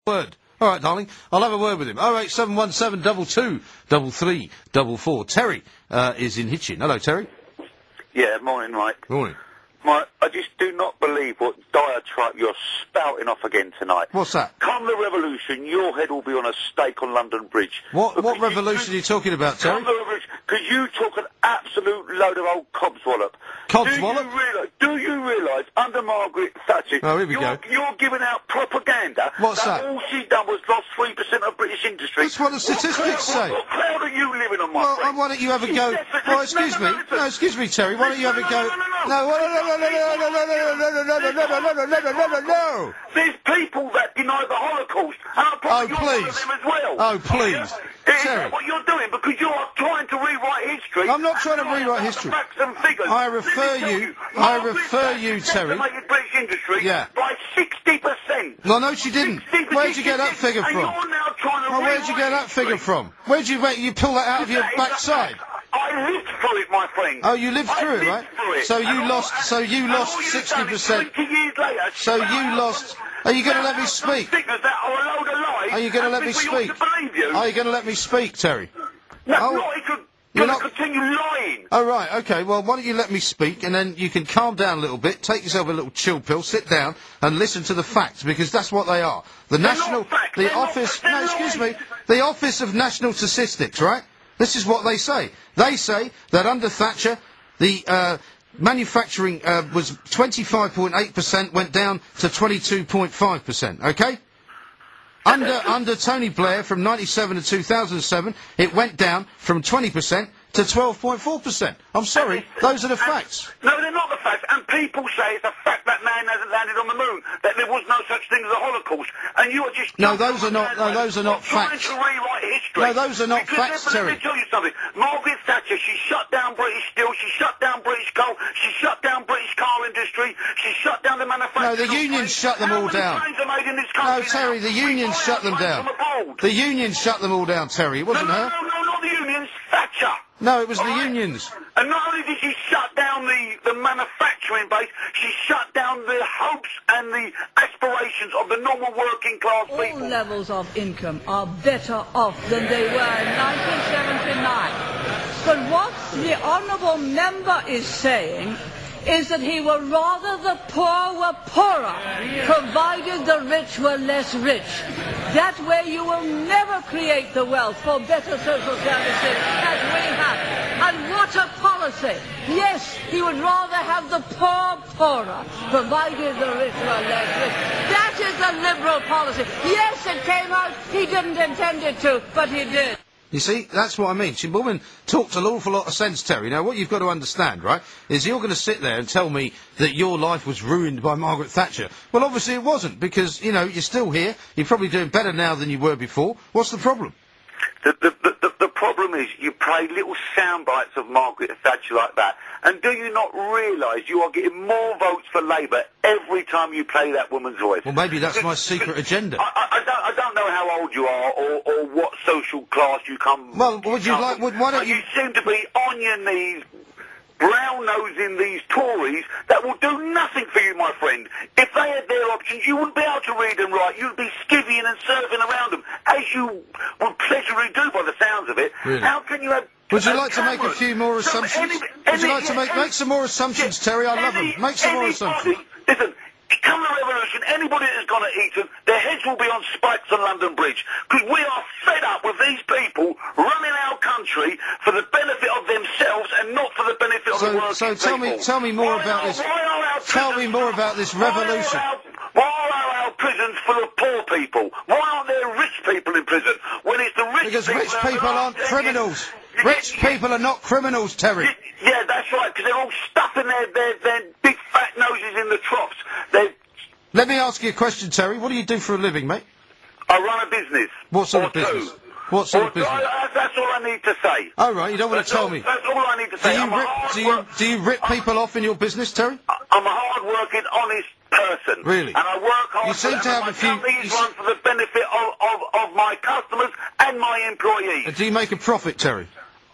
Word. All right, darling. I'll have a word with him. 08717 223344. Terry is in Hitchen. Hello, Terry. Yeah, morning, Mike. Morning. Mike, I just do not believe what diatribe you're spouting off again tonight. What's that? Come the revolution, your head will be on a stake on London Bridge. What revolution are you talking about, Terry? Come the revolution, because you talk an absolute load of old cobswallop. Cobswallop? Do you realise, under Margaret Thatcher, oh, here we go. You're giving out propaganda. What's that? All she done was lost 3% of British industry. That's what the statistics say. What cloud are you living on, my friend? Why don't you have a go? Well, excuse me. No, excuse me, Terry. Why don't you have a go? No. There's people that deny the Holocaust, and I probably you're one of them as well. Oh, please. Terry. What you're doing, because you're trying to rewrite history. I'm not trying to rewrite history. Facts and figures. I refer you, Terry. British industry by 60%. No, no, she didn't. Where'd you get that figure from? You're now trying to where'd you get that figure from? Where'd you pull that out of your backside? I lived through it, my friend. Oh, you lived through it, right? So you lost 60%. 20 years later. So you lost. Are you going to let me speak? Are you going to let me speak? Are you going to let me speak, Terry? No, you're not continue lying. Oh, right, okay. Well, why don't you let me speak, and then you can calm down a little bit, take yourself a little chill pill, sit down, and listen to the facts, because that's what they are. The Office of National Statistics, right? This is what they say. They say that under Thatcher, the manufacturing was 25.8%, went down to 22.5%, okay? Under Tony Blair, from 97 to 2007, it went down from 20% to 12.4%. I'm sorry, those are the facts. No, they're not the facts. And people say it's a fact that man hasn't landed on the moon, that there was no such thing as a Holocaust. And you are just... No, those are not facts. Trying to rewrite history. No, those are not facts, Terry. Let me tell you something. Margaret Thatcher, she shut down British Steel, she shut down British Coal, she shut down British car industry, she shut down the manufacturing... No, the unions shut them all down. No, Terry, the unions shut them down. The unions shut them all down, Terry. It wasn't her. No, not the unions. Thatcher. No, it was the unions. And not only did she shut down the manufacturing base, she shut down the hopes and the aspirations of the normal working class people. All levels of income are better off than they were in 1979. But what the honourable member is saying is that he would rather the poor were poorer, provided the rich were less rich. That way you will never create the wealth for better social services as we have. And what a policy! Yes, he would rather have the poor poorer, provided the rich were less rich. That is a liberal policy. Yes, it came out, he didn't intend it to, but he did. You see, that's what I mean. She woman talks an awful lot of sense, Terry. Now, what you've got to understand, right, is you're going to sit there and tell me that your life was ruined by Margaret Thatcher. Well, obviously it wasn't, because, you know, you're still here. You're probably doing better now than you were before. What's the problem? The problem is you play little sound bites of Margaret Thatcher like that, and do you not realise you are getting more votes for Labour every time you play that woman's voice? Well, maybe that's my secret agenda. I don't know how old you are or what social class you come. Well, would you like? Why don't you? You seem to be on your knees, brown-nosing these Tories that will do nothing for you, my friend. If they had their options, you wouldn't be able to read and write. You'd be skivvying and serving around them, as you would pleasurably do by the sounds of it. Really? How can you have... Would you like to make a few more assumptions? Would you like to make some more assumptions, Terry? I love them. Make some more assumptions. Listen, come the revolution, anybody that's gone to Eton, their heads will be on spikes on London Bridge. Because we are fed up with these people running our country for the benefit of themselves and not for the benefit of the working people. Tell me more about this. Tell me more about this revolution. Why are our prisons full of poor people? Why aren't there rich people in prison? When it's the rich because people... Because rich people aren't criminals. Rich people are not criminals, Terry. Yeah, that's right, because they're all stuffing their big fat noses in the troughs. Let me ask you a question, Terry. What do you do for a living, mate? I run a business. What sort of business? What sort of business? That's all I need to say. Oh, right, you don't want to tell me. That's all I need to say. Do you rip people off in your business, Terry? I'm a hard-working, honest person. Really? And I work hard. You seem to have a few... My company is run for the benefit of my customers and my employees. Do you make a profit, Terry?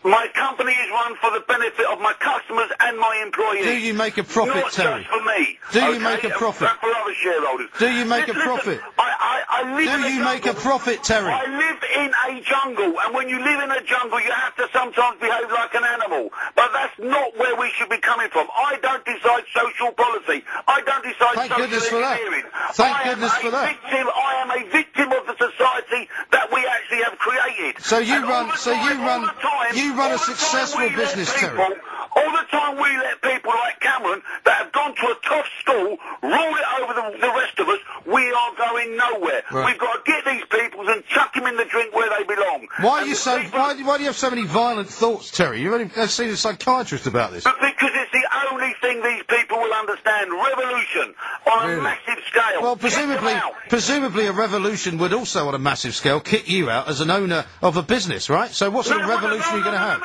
My company is run for the benefit of my customers and my employees. Do you make a profit, Not Terry? just for me. Do you make a profit? And for other shareholders. Do you make a profit? I live in a Do you jungle. make a profit, Terry? I live in a jungle, and when you live in a jungle, you have to sometimes behave like an animal. But that's not where we should be coming from. I don't decide social policy. I don't decide Thank social goodness for that. engineering. Thank goodness for that. I am a victim of the society that we actually have created. So you And run all a the time successful we let business, people- Terry. All the time we let people like Cameron that have gone to a tough school rule it over the rest of us, we are going nowhere. Right. We've got to get these people and chuck them in the drink where they belong. Why are And you the so? people- Why do you have so many violent thoughts, Terry? You've only seen a psychiatrist about this. Because it's the only thing these people will understand. Revolution on a Really? massive scale. Well, Kick them out. presumably a revolution would also, on a massive scale, kick you out as an owner of a business, right? So what sort of revolution are you going to have?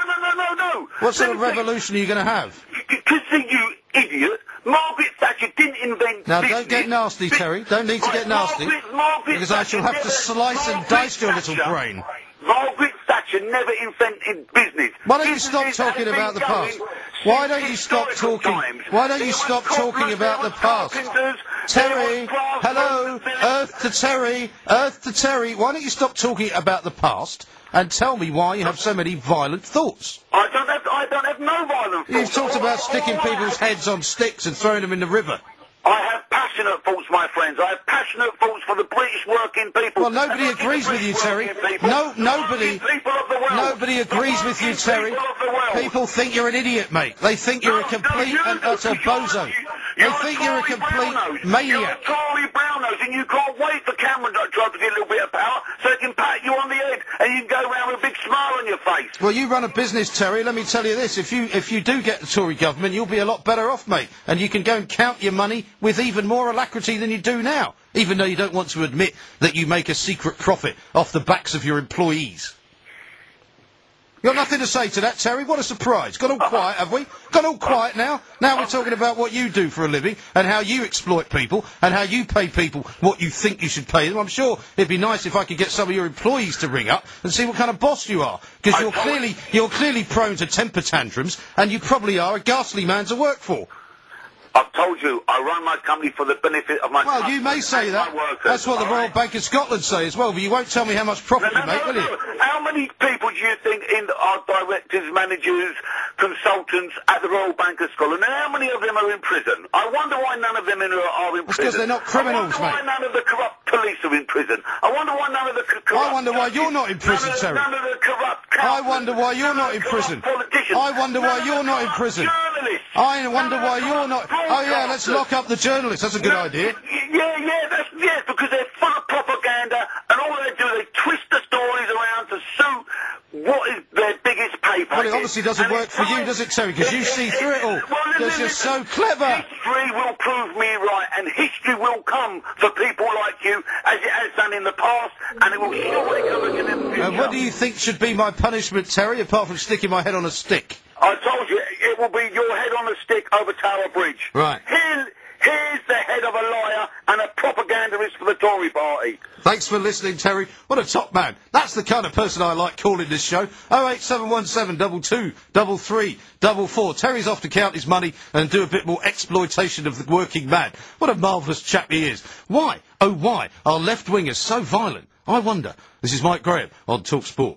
No. What sort of revolution are you going to have? Because you idiot, Margaret Thatcher didn't invent Now, business. don't get nasty, Terry. Don't need to get nasty. Margaret Because I shall have to slice and dice your little brain. Margaret Thatcher never invented business. Why don't you Businesses stop have talking been about the going past? Why don't you since stop historical talking? times. Why don't you There stop was talking cobblers, about there the was past? carpenters, Terry, there was craftsmen, hello, Earth to Terry, Earth to Terry. Why don't you stop talking about the past and tell me why you have so many violent thoughts? I don't have no violence. You've talked about sticking people's heads on sticks and throwing them in the river. I have passionate thoughts, my friends. I have passionate thoughts for the British working people. Well, nobody And not agrees just with you, British Terry. working people, Nobody. the people of the world. Nobody agrees The with you, working Terry. people of the world. People think you're an idiot, mate. They think you're a complete and utter bozo. They think you're a complete maniac. You're a Tory brown-nose, and you can't wait for Cameron to try to get a little bit of power so he can pat you on the head and you can go around with a big smile on your face. Well, you run a business, Terry. Let me tell you this. If you do get the Tory government, you'll be a lot better off, mate. And you can go and count your money with even more alacrity than you do now, even though you don't want to admit that you make a secret profit off the backs of your employees. You got nothing to say to that, Terry? What a surprise. Got all quiet, have we? Got all quiet now? Now we're talking about what you do for a living and how you exploit people and how you pay people what you think you should pay them. I'm sure it'd be nice if I could get some of your employees to ring up and see what kind of boss you are. Because you're clearly prone to temper tantrums and you probably are a ghastly man to work for. I've told you, I run my company for the benefit of my Well, you may say and that. my workers. That's what the All Royal right? Bank of Scotland say as well, but you won't tell me how much profit you make, will you? How many people do you think are directors, managers, consultants at the Royal Bank of Scotland? And how many of them are in prison? I wonder why none of them are in prison. because they're not criminals, I wonder why mate. none of the corrupt police are in prison. I wonder why none of the corrupt... I wonder why you're not in prison, Terry. None of the corrupt... I wonder why you're not in prison. Politicians. I wonder why you're not in prison. Journalists. I wonder why you're not... Oh, yeah, let's lock up the journalists. That's a good idea. Yeah, because they're full of propaganda, and all they do, they twist the stories around to suit what is their biggest pay packet. Well, it obviously doesn't work for you, does it, Terry? Because you see through it all. Because you're so clever. History will prove me right, and history will come for people like you, as it has done in the past, and it will surely come again in the future. What do you think should be my punishment, Terry, apart from sticking my head on a stick? I told you, it will be your head on a stick over Tower Bridge. Right. Here's the head of a liar and a propagandist for the Tory party. Thanks for listening, Terry. What a top man. That's the kind of person I like calling this show. 08717 22 33 44. Terry's off to count his money and do a bit more exploitation of the working man. What a marvellous chap he is. Why, oh why, are left-wingers so violent? I wonder. This is Mike Graham on talkSPORT.